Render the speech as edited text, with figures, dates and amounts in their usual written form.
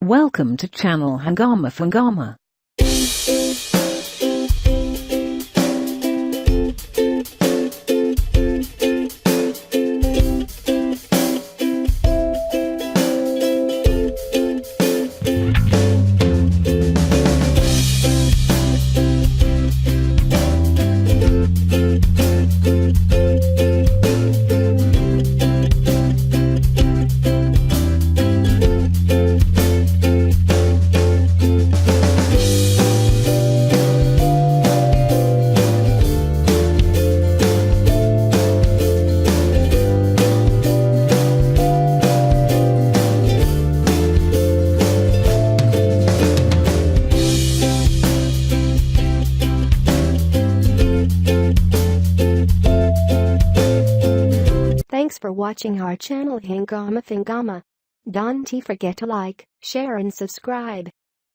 Welcome to channel Hangama Fangama. Thanks for watching our channel Hangama Fangama. Don't forget to like, share and subscribe.